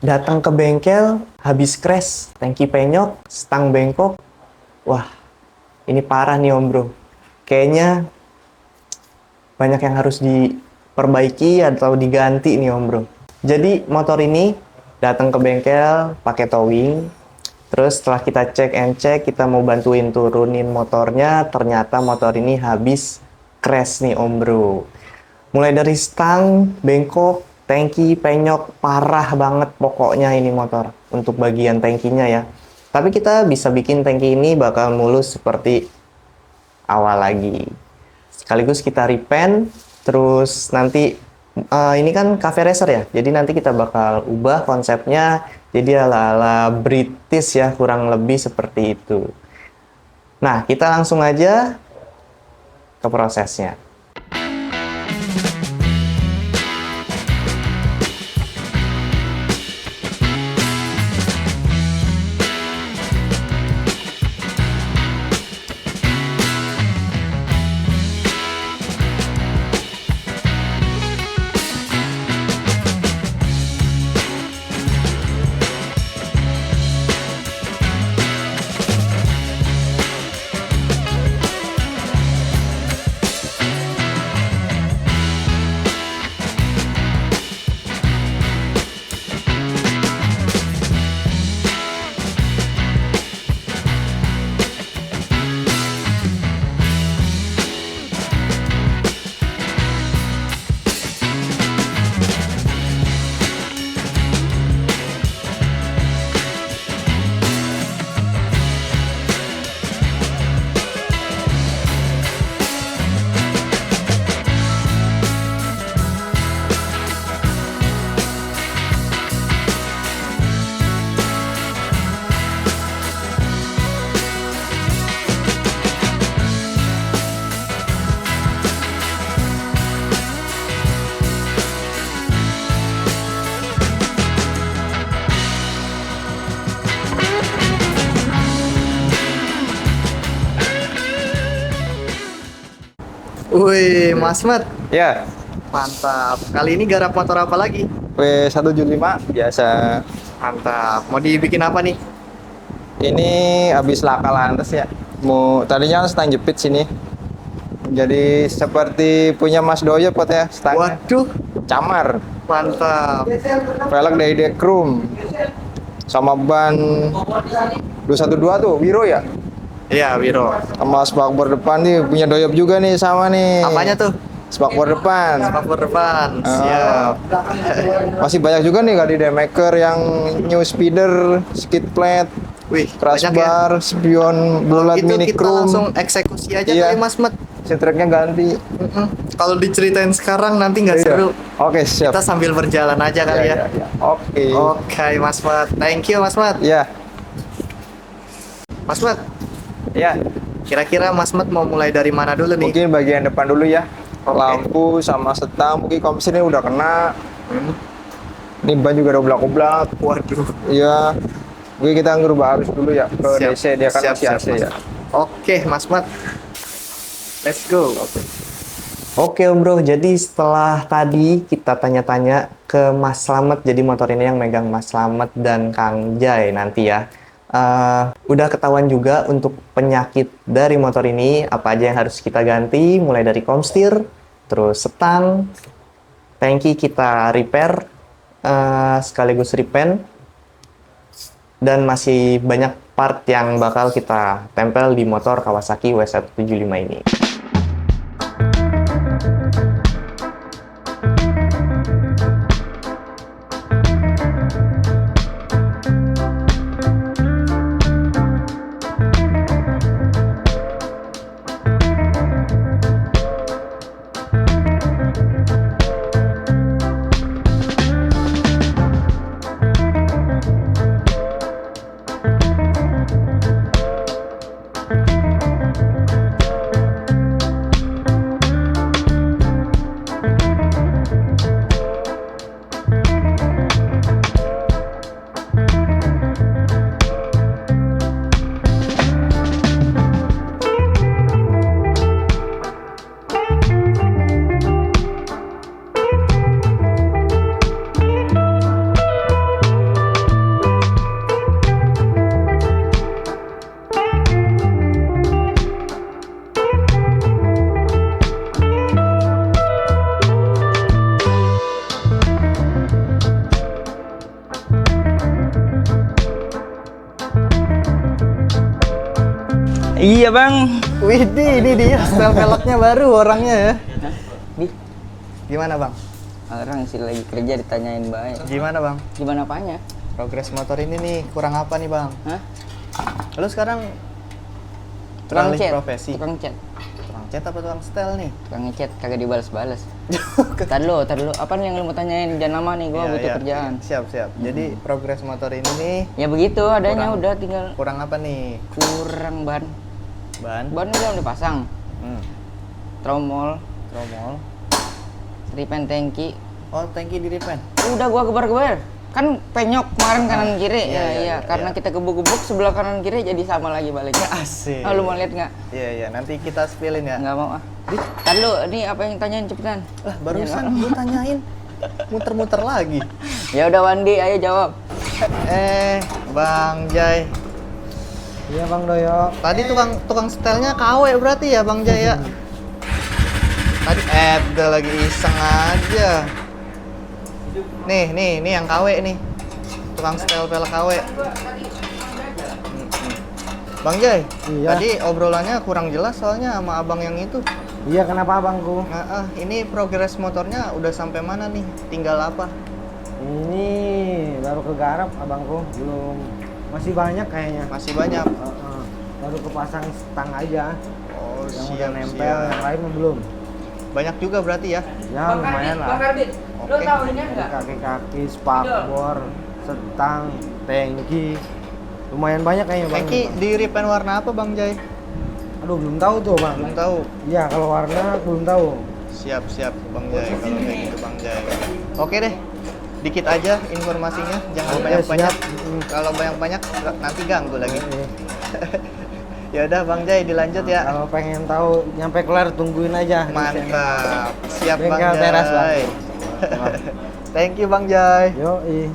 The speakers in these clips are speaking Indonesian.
Datang ke bengkel, habis crash, tangki penyok, stang bengkok. Wah, ini parah nih Om Bro. Kayaknya banyak yang harus diperbaiki atau diganti nih Om Bro. Jadi motor ini datang ke bengkel pakai towing. Terus setelah kita cek and check, kita mau bantuin turunin motornya, ternyata motor ini habis crash nih Om Bro. Mulai dari stang, bengkok, tangki, penyok, parah banget pokoknya ini motor untuk bagian tangkinya ya. Tapi kita bisa bikin tangki ini bakal mulus seperti awal lagi. Sekaligus kita repaint, terus nanti ini kan cafe racer ya, jadi nanti kita bakal ubah konsepnya jadi ala-ala British ya, kurang lebih seperti itu. Nah, kita langsung aja ke prosesnya. Wih, Mas Mat, Ya, mantap. Kali ini garap motor apa lagi? W175 biasa. Mantap. Mau dibikin apa nih? Ini habis laka lantas ya. Mau tadinya kan stang jepit sini. Jadi seperti punya Mas Doyo pot ya, stangnya. Waduh, Camar. mantap. Velg dari Dekrum. Sama ban 212 tuh, Wiro ya. Iya, Wiro. Sama spakbor depan nih punya Doyop juga nih sama nih. Apanya tuh? Spakbor depan. Spakbor depan. Ah. Siap. Masih banyak juga nih kali Demaker yang new speeder, skid plate, Wih, crash banyak ya. bar, spion, bulat Itu mini kita chrome. langsung eksekusi aja Iya. kali Mas Mat. Setreknya ganti. Kalau diceritain sekarang nanti nggak Iya. seru. Oke, siap. Kita sambil berjalan aja kali ya. Iya. Oke. Oke, Mas Mat. Thank you, Mas Mat. Ya. Mas Mat, Ya. kira-kira Mas Mat mau mulai dari mana dulu nih? Mungkin bagian depan dulu ya. Oke. Lampu sama setang, mungkin kompresor ini udah kena. Ini ban juga udah oblak-oblak. Waduh. Iya. Mungkin kita ngerubah arus dulu ya ke Siap. DC, dia kan Siap, masih siap, AC Mas. ya. Oke, Mas Mat. Let's go. Oke. Oke Om Bro, jadi setelah tadi kita tanya-tanya ke Mas Slamet, jadi motor ini yang megang Mas Slamet dan Kang Jai nanti ya. Udah ketahuan juga untuk penyakit dari motor ini, apa aja yang harus kita ganti, mulai dari komstir, terus setang, tangki kita repair, sekaligus repaint, dan masih banyak part yang bakal kita tempel di motor Kawasaki W175 ini. Iya bang. Widih, ini dia style velgnya baru orangnya ya. Di Gimana bang? orang sih lagi kerja ditanyain baik. Gimana bang? Gimana apanya? Progres motor ini nih kurang apa nih bang? Hah? Lu sekarang Tukang beralih chat. profesi. Tukang chat. Tukang chat apa tukang style nih? Tukang chat kagak dibalas-balas. Tar dulu. Apa nih yang lu mau tanyain? Jangan lama nih, gua Iya, butuh iya. kerjaan. Siap. Jadi progres motor ini nih Ya begitu adanya, Kurang. udah tinggal kurang apa nih? kurang ban. Ban, Ban belum dipasang. Tromol, tromol. repen tangki. Oh, tangki di repaint. Udah gua gebar-gebar. Kan penyok kemarin kanan kiri. iya, Karena iya. kita gebuk-gebuk sebelah kanan kiri jadi sama lagi baliknya. Asik. Ah, lu mau lihat nggak? Iya, nanti kita spillin ya. Nggak mau ah. Tar lu, ini apa yang tanyain cepetan? Lah, barusan gue tanyain. Muter-muter lagi. Ya udah Wandi, ayo jawab. Bang Jai. Iya Bang Doyok. Tadi tukang setelnya KW berarti ya Bang Jai ya? Tadi udah lagi iseng aja. Nih yang KW nih. Tukang setel velg KW. Bang Jai, Iya. tadi obrolannya kurang jelas soalnya sama abang yang itu. Iya kenapa Abangku? Nah, ini progres motornya udah sampai mana nih? Tinggal apa? Ini baru kegarap Abangku, belum. Masih banyak kayaknya. Masih banyak. Baru kepasang stang aja. Oh, Yang udah siap, nempel, siap. yang lain mah belum. Banyak juga berarti ya? Ya lumayan lah. Lu Oke. tahu ini Dari enggak? kaki-kaki, spakbor, setang, tangki. Lumayan banyak kayaknya Bang. Tangki di repaint warna apa Bang Jai? Aduh belum tahu tuh Bang. Belum tahu. Iya kalau warna belum tahu. Siap Bang Jai kalau kayak gitu Bang Jai. Oke deh. Dikit aja informasinya, jangan Oke, banyak-banyak. siap. Kalau banyak-banyak nanti ganggu lagi. Iya. Ya udah Bang Jai dilanjut ya. Kalau pengen tahu nyampe kelar tungguin aja. di channel. Mantap. Siap Bang Bengkel teras, Bang. Jai. Thank you Bang Jai. Yoi.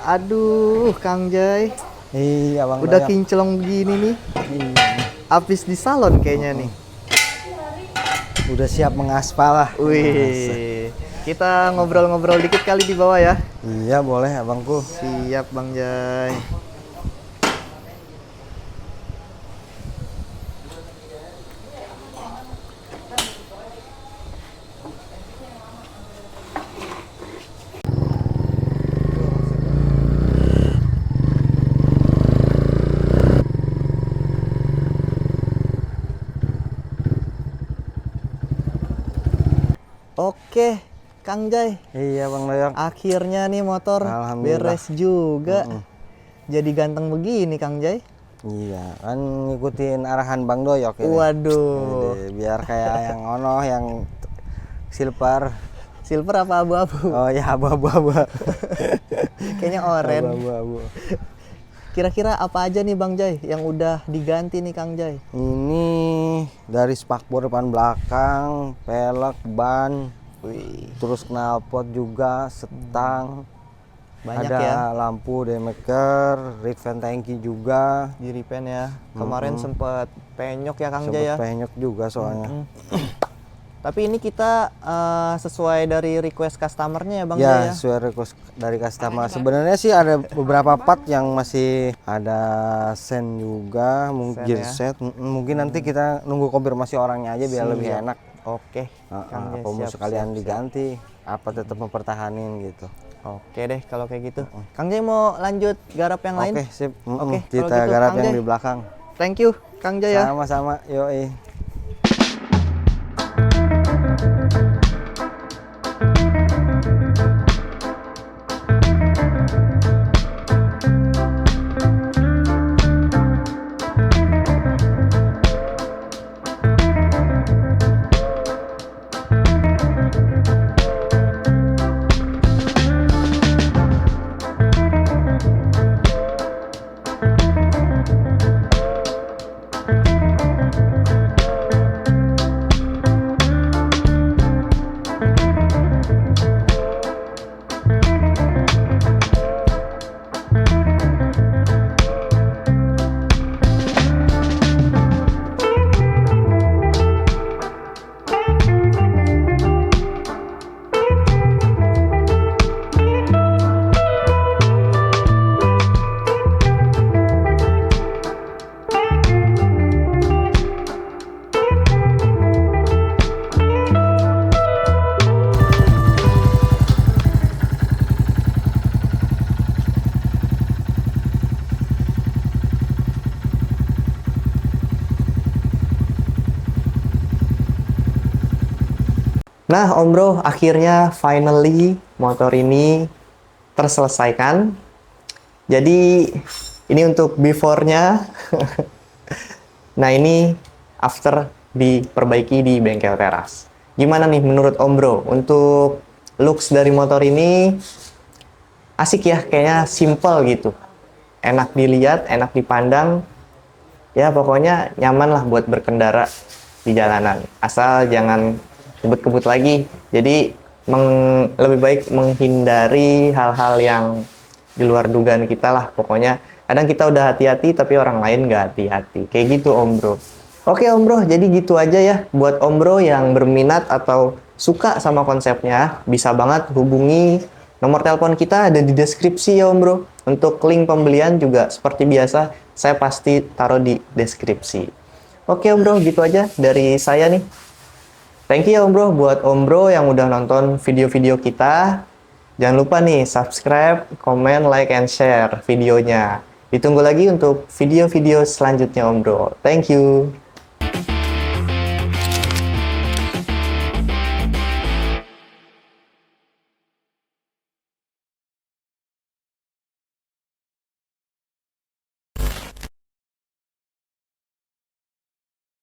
Aduh, Kang Jai. Iya Bang. Udah Doyok. kinclong begini nih. Iya. Habis di salon kayaknya nih. Udah siap mengaspal lah. Wih. Kita ngobrol-ngobrol dikit kali di bawah ya. Iya boleh Abangku. Siap Bang Jai. Oke, Kang Jai. Iya Bang Doyok. Akhirnya nih motor Alhamdulillah. beres juga. Jadi ganteng begini Kang Jai. Iya, kan ngikutin arahan Bang Doyok ini. Waduh. Jadi, biar kayak yang ono yang silver. Silver apa abu-abu? Oh ya abu-abu. Kayaknya oren. Abu-abu. Kira-kira apa aja nih Bang Jai yang udah diganti nih Kang Jai? Ini dari spakbor depan belakang, pelek, ban, Wih, terus knalpot juga, setang. banyak ada ya lampu daymaker, rear vent tangki juga. di repaint ya. Kemarin sempet penyok ya Kang Jai Sempet ya. penyok juga soalnya. Tapi ini kita sesuai dari request customernya ya Bang Ya, Jai ya. sesuai request dari customer. Sebenarnya sih ada beberapa part yang masih ada sen juga, mungkin Sen ya. set. Mungkin nanti kita nunggu konfirmasi orangnya aja biar lebih Siap. enak. Oke, Kang Jai, Apa mau siap, sekalian siap, siap. diganti, apa tetap mempertahanin gitu. Oke deh kalau kayak gitu. Kang Jai mau lanjut garap yang lain? Oke, sip. Oke, kalau Kita gitu, garap Kang yang Jai. di belakang. Thank you Kang Jai ya. Sama-sama, yoi. Nah, Om Bro, akhirnya finally motor ini terselesaikan. Jadi, ini untuk before-nya. Nah, ini after diperbaiki di bengkel teras. Gimana nih menurut Om Bro? Untuk looks dari motor ini asik ya, kayaknya simple gitu. Enak dilihat, enak dipandang. Ya, pokoknya nyaman lah buat berkendara di jalanan. Asal jangan kebut-kebut lagi. Jadi lebih baik menghindari hal-hal yang di luar dugaan kita lah. Pokoknya kadang kita udah hati-hati tapi orang lain nggak hati-hati. Kayak gitu Om Bro. Oke Om Bro, jadi gitu aja ya. Buat Om Bro yang berminat atau suka sama konsepnya, bisa banget hubungi nomor telepon kita ada di deskripsi ya Om Bro. Untuk link pembelian juga seperti biasa, saya pasti taruh di deskripsi. Oke Om Bro, gitu aja dari saya nih. Thank you ya Om Bro buat Om Bro yang udah nonton video-video kita. Jangan lupa nih subscribe, komen, like, and share videonya. Ditunggu lagi untuk video-video selanjutnya Om Bro. Thank you.